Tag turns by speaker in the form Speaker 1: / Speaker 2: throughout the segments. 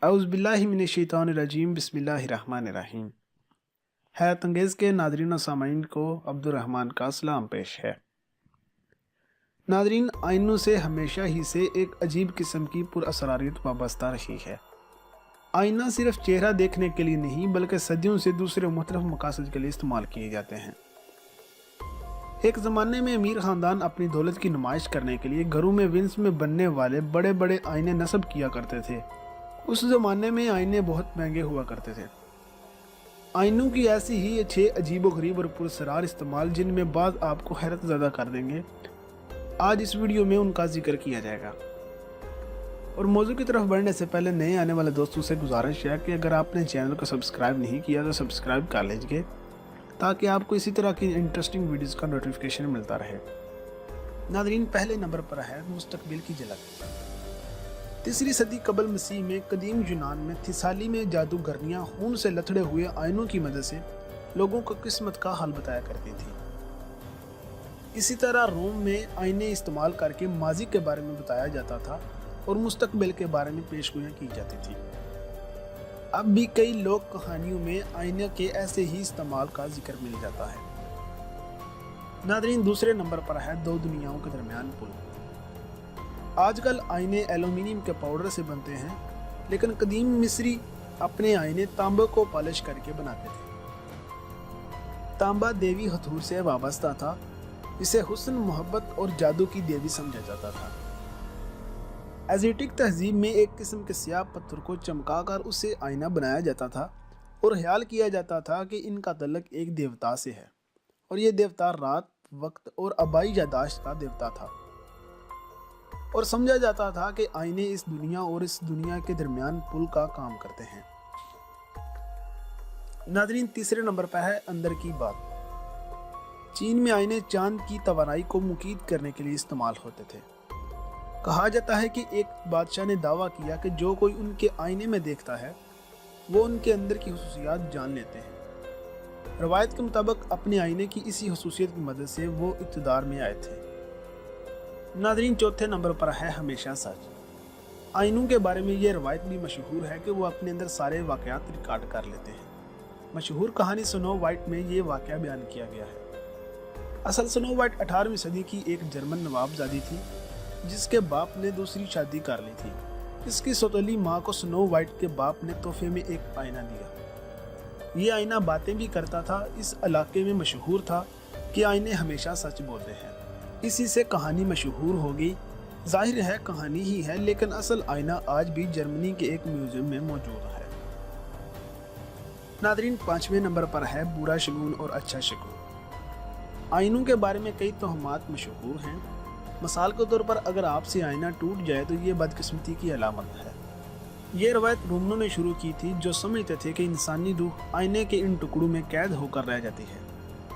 Speaker 1: اعوذ باللہ من الشیطان الرجیم بسم اللہ الرحمن الرحیم۔ حیرت انگیز کے ناظرین و سامعین کو عبد الرحمن کا سلام پیش ہے۔ ناظرین، آئینوں سے ہمیشہ ہی سے ایک عجیب قسم کی پر اسراریت وابستہ رہی ہے۔ آئینہ صرف چہرہ دیکھنے کے لیے نہیں بلکہ صدیوں سے دوسرے مختلف مقاصد کے لیے استعمال کیے جاتے ہیں۔ ایک زمانے میں امیر خاندان اپنی دولت کی نمائش کرنے کے لیے گھروں میں ونس میں بننے والے بڑے بڑے آئینے نصب کیا کرتے تھے۔ اس زمانے میں آئینے بہت مہنگے ہوا کرتے تھے۔ آئینوں کی ایسی ہی 6 عجیب و غریب اور پراسرار استعمال جن میں بعض آپ کو حیرت زدہ کر دیں گے، آج اس ویڈیو میں ان کا ذکر کیا جائے گا۔ اور موضوع کی طرف بڑھنے سے پہلے نئے آنے والے دوستوں سے گزارش ہے کہ اگر آپ نے چینل کو سبسکرائب نہیں کیا تو سبسکرائب کر لیجئے تاکہ آپ کو اسی طرح کی انٹرسٹنگ ویڈیوز کا نوٹیفیکیشن ملتا رہے۔ ناظرین، پہلے نمبر پر ہے مستقبل کی جھلک۔ 3 صدی قبل مسیح میں قدیم یونان میں تھیسالی میں جادوگرنیاں خون سے لتھڑے ہوئے آئینوں کی مدد سے لوگوں کو قسمت کا حل بتایا کرتی تھی۔ اسی طرح روم میں آئینے استعمال کر کے ماضی کے بارے میں بتایا جاتا تھا اور مستقبل کے بارے میں پیشگوئیاں کی جاتی تھی۔ اب بھی کئی لوک کہانیوں میں آئینے کے ایسے ہی استعمال کا ذکر مل جاتا ہے۔ ناظرین، دوسرے نمبر پر ہے 2 دنیاؤں کے درمیان پل۔ آج کل آئینے ایلومینیم کے پاؤڈر سے بنتے ہیں، لیکن قدیم مصری اپنے آئینے تانبے کو پالش کر کے بناتے تھے۔ تانبا دیوی ہتھور سے وابستہ تھا، اسے حسن، محبت اور جادو کی دیوی سمجھا جاتا تھا۔ ایزیٹک تہذیب میں ایک قسم کے سیاہ پتھر کو چمکا کر اسے آئینہ بنایا جاتا تھا اور خیال کیا جاتا تھا کہ ان کا تعلق ایک دیوتا سے ہے، اور یہ دیوتا رات، وقت اور آبائی یاداشت کا دیوتا تھا، اور سمجھا جاتا تھا کہ آئینے اس دنیا اور اس دنیا کے درمیان پل کا کام کرتے ہیں۔ ناظرین، تیسرے نمبر پر ہے اندر کی بات۔ چین میں آئینے چاند کی توانائی کو مقید کرنے کے لیے استعمال ہوتے تھے۔ کہا جاتا ہے کہ ایک بادشاہ نے دعویٰ کیا کہ جو کوئی ان کے آئینے میں دیکھتا ہے وہ ان کے اندر کی خصوصیات جان لیتے ہیں۔ روایت کے مطابق اپنے آئینے کی اسی خصوصیت کی مدد سے وہ اقتدار میں آئے تھے۔ ناظرین، چوتھے نمبر پر ہے ہمیشہ سچ۔ آئینوں کے بارے میں یہ روایت بھی مشہور ہے کہ وہ اپنے اندر سارے واقعات ریکارڈ کر لیتے ہیں۔ مشہور کہانی سنو وائٹ میں یہ واقعہ بیان کیا گیا ہے۔ اصل سنو وائٹ 18ویں صدی کی ایک جرمن نواب زادی تھی جس کے باپ نے دوسری شادی کر لی تھی۔ اس کی سوتیلی ماں کو سنو وائٹ کے باپ نے تحفے میں ایک آئینہ دیا۔ یہ آئینہ باتیں بھی کرتا تھا۔ اس علاقے میں مشہور تھا کہ آئینے ہمیشہ سچ بولتے ہیں، اسی سے کہانی مشہور ہو گئی۔ ظاہر ہے کہانی ہی ہے، لیکن اصل آئینہ آج بھی جرمنی کے ایک میوزیم میں موجود ہے۔ ناظرین، 5ویں نمبر پر ہے برا شگون اور اچھا شگون۔ آئینوں کے بارے میں کئی توہمات مشہور ہیں۔ مثال کے طور پر اگر آپ سے آئینہ ٹوٹ جائے تو یہ بدقسمتی کی علامت ہے۔ یہ روایت رومنوں نے شروع کی تھی جو سمجھتے تھے کہ انسانی روح آئینے کے ان ٹکڑوں میں قید ہو کر رہ جاتی ہے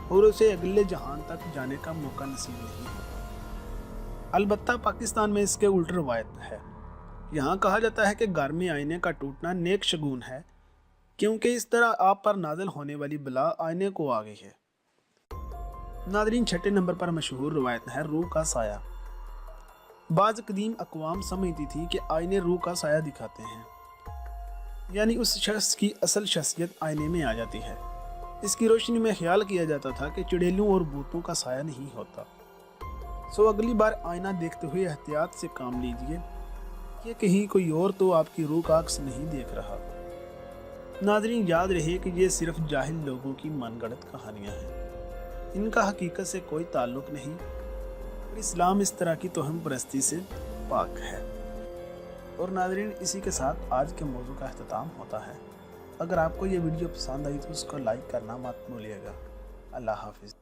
Speaker 1: اور اسے اگلے جہان تک جانے کا موقع نصیب نہیں ہوتا۔ البتہ پاکستان میں اس کے الٹ روایت ہے۔ یہاں کہا جاتا ہے کہ گھر میں آئینے کا ٹوٹنا نیک شگون ہے، کیونکہ اس طرح آپ پر نازل ہونے والی بلا آئینے کو آ گئی ہے۔ ناظرین، 6 نمبر پر مشہور روایت ہے روح کا سایہ۔ بعض قدیم اقوام سمجھتی تھی کہ آئینے روح کا سایہ دکھاتے ہیں، یعنی اس شخص کی اصل شخصیت آئینے میں آ جاتی ہے۔ اس کی روشنی میں خیال کیا جاتا تھا کہ چڑیلوں اور بھوتوں کا سایہ نہیں ہوتا۔ سو اگلی بار آئینہ دیکھتے ہوئے احتیاط سے کام لیجئے کہ کہیں کوئی اور تو آپ کی روح کا عکس نہیں دیکھ رہا۔ ناظرین، یاد رہے کہ یہ صرف جاہل لوگوں کی من گڑت کہانیاں ہیں، ان کا حقیقت سے کوئی تعلق نہیں، اور اسلام اس طرح کی توہم پرستی سے پاک ہے۔ اور ناظرین، اسی کے ساتھ آج کے موضوع کا اختتام ہوتا ہے۔ اگر آپ کو یہ ویڈیو پسند آئی تو اس کو لائک کرنا مت بھولیے گا۔ اللہ حافظ۔